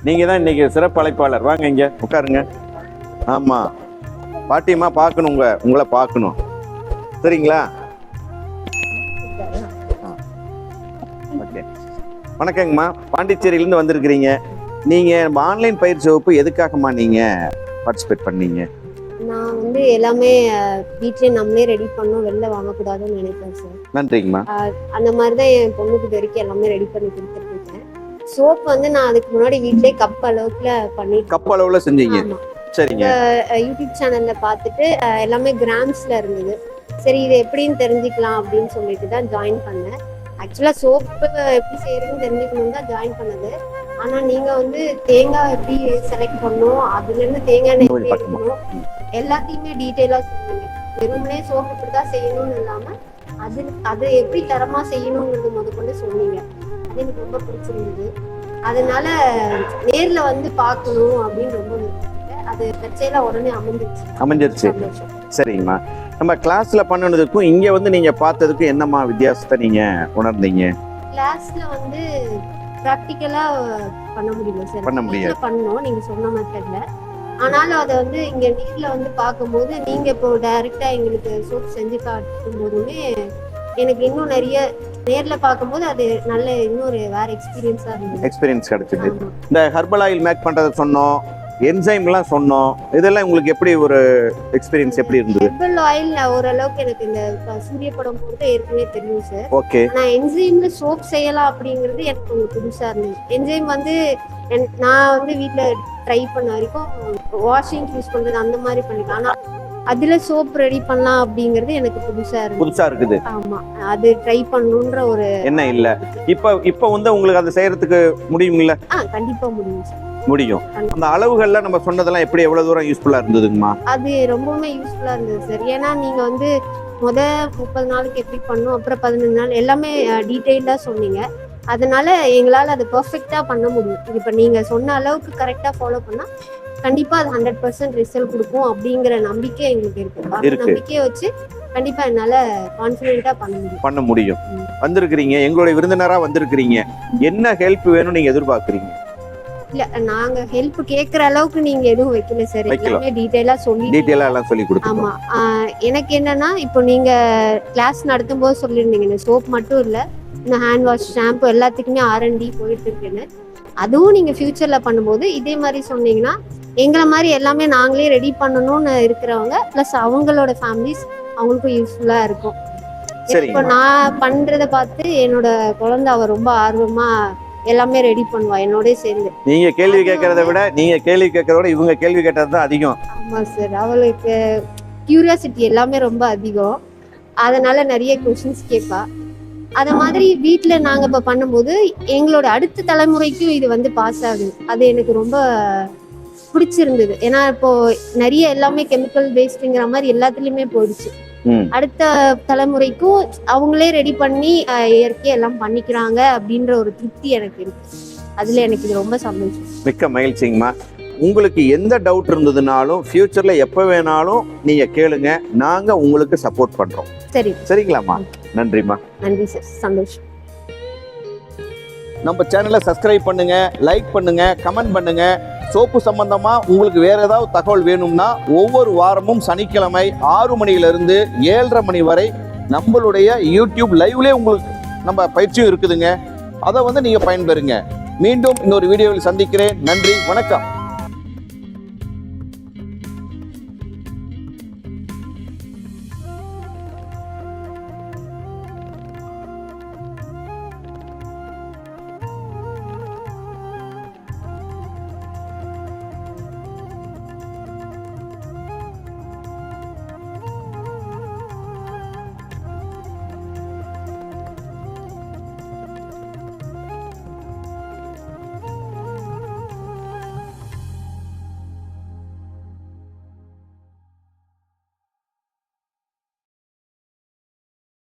நீங்க தான் இன்னைக்கு சிறப்பு அழைப்பாளர். வாங்க இங்க உட்காருங்க. ஆமா பாட்டியம்மா பார்க்கணும், உங்களை பார்க்கணும். சரிங்களா? ஓகே. வணக்கங்கம்மா, பாண்டிச்சேரியிலேருந்து வந்திருக்கிறீங்க. நீங்க ஆன்லைன் பயிற்சி வகுப்பு எதுக்காகம்மா நீங்க பார்ட்டிசிபேட் பண்ணீங்க? நான் வந்து எல்லாமே வீட்லயே நம்மளே ரெடி பண்ணோம், வெளில வாங்கக்கூடாதுன்னு நினைப்பேன் சார். நன்றிங்கம்மா. அந்த மாதிரி தான் என் பொண்ணுக்கு இது வரைக்கும் எல்லாமே ரெடி பண்ணி கொடுத்துட்டு இருக்கேன். சோப் வந்து நான் அதுக்கு முன்னாடி வீட்லயே கப் அளவுக்குல பண்ணி கப் அளவுல செஞ்சீங்க? சரிங்க. யூடியூப் சேனல்ல பார்த்துட்டு எல்லாமே கிராம்ஸ்ல இருந்தது. சரி இது எப்படின்னு தெரிஞ்சுக்கலாம் அப்படின்னு சொல்லிட்டு தான் ஜாயின் பண்ணேன். ஆக்சுவலா சோப்பு எப்படி செய்யறதுன்னு தெரிஞ்சுக்கணும் தான் ஜாயின் பண்ணது. ஆனா நீங்க வந்து தேங்காய் எப்படி செலக்ட் பண்ணணும், அதுல இருந்து தேங்காய் எண்ணெய் எப்படி எடுக்கணும் எல்லாத்தையுமே டீட்டெயிலா சொல்லுங்க. வெறுமனே சோப்பு இப்படிதான் செய்யணும்னு இல்லாம அது எப்படி தரமா செய்யணுங்கிறது முதற்கொண்டு சொன்னீங்க. அது எனக்கு ரொம்ப பிடிச்சிருந்தது. அதனால நேர்ல வந்து பார்க்கணும் அப்படின்னு ரொம்ப விருப்பப்பட்டேன். அது தற்செயலா உடனே அமைஞ்சிருச்சு. சரிங்கம்மா. நம்ம கிளாஸ்ல பண்ணனதுக்கும் இங்க வந்து நீங்க பார்த்ததுக்கும் என்னம்மா வித்தியாசத்தை நீங்க உணர்ந்தீங்க? கிளாஸ்ல வந்து பிராக்டிக்கலா பண்ண முடியல சார். பண்ண முடியாது. பண்ணோம் நீங்க சொன்ன மெத்தட்ல. ஆனாலும் அதை வந்து இங்க நேர்ல வந்து பார்க்கும்போது நீங்க இப்போ டைரக்டா எங்களுக்கு சோப் செஞ்சு காட்டும் போதுமே எனக்கு இன்னும் நிறைய நேர்ல பார்க்கும்போது அது நல்ல இன்னொரு வேற எக்ஸ்பீரியன்ஸ் கிடைச்சது. இந்த ஹெர்பல் ஆயில் மேக் பண்றதை சொன்னோம், என்சைம்லாம் சொன்னோம், இதெல்லாம் உங்களுக்கு எப்படி ஒரு எக்ஸ்பீரியன்ஸ் எப்படி இருந்தது? ஹெர்பல் ஆயில் ஓரளவுக்கு எனக்கு இந்த சூரிய படம் போட்டு ஏற்கனவே தெரியும் சார். ஓகே. நான் என்சைம்ல சோப் செய்யலாம் அப்படிங்கிறது எனக்கு கொஞ்சம் புதுசா இருந்தது. என்சைம் வந்து நான் வந்து வீட்டுல ட்ரை பண்ண வரைக்கும் வாஷிங் யூஸ் பண்றது அந்த மாதிரி பண்ணிக்கலாம். ஆனா அதுல சோப் ரெடி பண்ணலாம் அப்படிங்கிறது எனக்கு புதுசா இருக்குது. ஆமா, அது ட்ரை பண்ணணும்ன்ற ஒரு என்ன இல்ல. இப்ப வந்து உங்களுக்கு அதை செய்யறதுக்கு முடியும்ல? கண்டிப்பா முடியும் சார். முடியும். அந்த அளவுகள்ல நம்ம சொன்னதெல்லாம் எப்படி எவ்வளவு தூரம் யூஸ்ஃபுல்லா இருந்ததுங்கம்மா? அது ரொம்பவுமே யூஸ்ஃபுல்லா இருந்தது சார். ஏன்னா நீங்க வந்து 30 நாளுக்கு எப்படி பண்ணும், அப்புறம் 15 நாள் எல்லாமே டீட்டெயில்டா சொன்னீங்க. அதனால எங்களால அது பெர்ஃபெக்டா பண்ண முடியும். இப்ப நீங்க சொன்ன அளவுக்கு கரெக்டா ஃபாலோ பண்ணா கண்டிப்பா அது 100% ரிசல்ட் கொடுக்கும் அப்படிங்கிற நம்பிக்கை எங்களுக்கு இருக்கு. நம்பிக்கையை வச்சு கண்டிப்பா என்னால கான்ஃபிடென்ட்டா பண்ண முடியும். வந்திருக்கிறீங்க, எங்களுடைய விருந்தினரா வந்திருக்கிறீங்க. என்ன ஹெல்ப் வேணும் நீங்க எதிர்பார்க்கறீங்க? இல்ல, நாங்க ஹெல்ப் கேக்குற அளவுக்கு நீங்க எதுவும் வைக்கல சார். எல்லாமே டீடைலா எல்லாம் சொல்லி கொடுத்தோம். ஆமா, எனக்கு என்னன்னா இப்போ நீங்க கிளாஸ் நடத்தும் போது சொல்லிருந்தீங்க இந்த சோப் மட்டும் இல்ல, இந்த ஹேண்ட் வாஷ், ஷாம்பு எல்லாத்துக்குமே R&D போயிட்டு இருக்குன்னு. அதுவும் நீங்க ஃபியூச்சர்ல பண்ணும்போது இதே மாதிரி சொன்னீங்கன்னா எங்களை மாதிரி எல்லாமே நாங்களே ரெடி பண்ணணும்னு இருக்கிறவங்க பிளஸ் அவங்களோட ஃபேமிலிஸ் அவங்களுக்கும் யூஸ்ஃபுல்லா இருக்கும். இப்போ நான் பண்றத பார்த்து என்னோட குழந்தை அவ ரொம்ப ஆர்வமா எல்லாமே ரெடி பண்ணுவா என்னோட சேர்ந்து. நீங்க கேள்வி கேட்கறத விட இவங்க கேள்வி கேட்டது தான் அதிகம். ஆமா சார், அவளுக்கு கியூரியாசிட்டி எல்லாமே ரொம்ப அதிகம். அதனால நிறைய கொஸ்டின்ஸ் கேட்பா. அத மாதிரி வீட்டுல நாங்க இப்ப பண்ணும்போது எங்களோட அடுத்த தலைமுறைக்கும் இது வந்து பாஸ் ஆகுது. அது எனக்கு ரொம்ப பிடிச்சிருந்தது. ஏன்னா இப்போ நிறைய எல்லாமே கெமிக்கல் பேஸ்டுங்கிற மாதிரி எல்லாத்துலயுமே போயிடுச்சு. அடுத்த தலைமுறைக்கும் அவங்களே ரெடி பண்ணி இயற்கையா எல்லாம் பண்ணிக்கிறாங்க அப்படின்ற ஒரு திருப்தி எனக்கு இருக்கு. அதுல எனக்கு இது ரொம்ப சந்தோஷம். மிக்க மகிழ்ச்சிங்கம்மா. உங்களுக்கு எந்த டவுட் இருந்ததுனாலும் ஃபியூச்சர்ல எப்ப வேணாலும் நீங்க கேளுங்க, நாங்க உங்களுக்கு சப்போர்ட் பண்றோம். சரிங்களாம்மா? நன்றிம்மா. நன்றி சார், சந்தோஷம். நம்ம சேனலை சப்ஸ்கிரைப் பண்ணுங்க, லைக் பண்ணுங்க, கமெண்ட் பண்ணுங்க. சோப்பு சம்பந்தமா உங்களுக்கு வேற ஏதாவது தகவல் வேணும்னா ஒவ்வொரு வாரமும் சனிக்கிழமை 6 மணியிலிருந்து 7:30 மணி வரை நம்மளுடைய யூடியூப் லைவ்லேயே உங்களுக்கு நம்ம பயிற்சியும் இருக்குதுங்க. அதை வந்து நீங்க பயன்பெறுங்க. மீண்டும் இன்னொரு வீடியோவில் சந்திக்கிறேன். நன்றி, வணக்கம்.